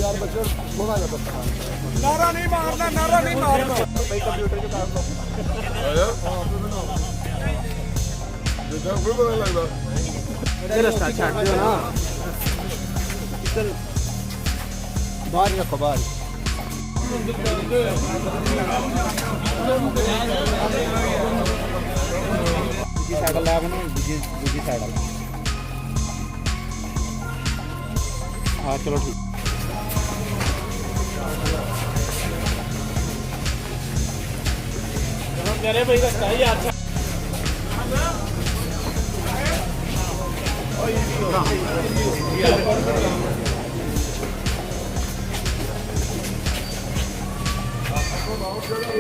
यार बच्चे थोड़ा सा नारा नहीं मारना, नारा नहीं मारना। भाई कंप्यूटर के काम लो आया देखा कोई पता लगता इधर रास्ता छाट दो ना, इधर बाहर रखो बाहर। दूसरी साइकिल ला बना, दूसरी साइकिल। हाँ चलो ठीक। मेरे भाई रास्ता ही अच्छा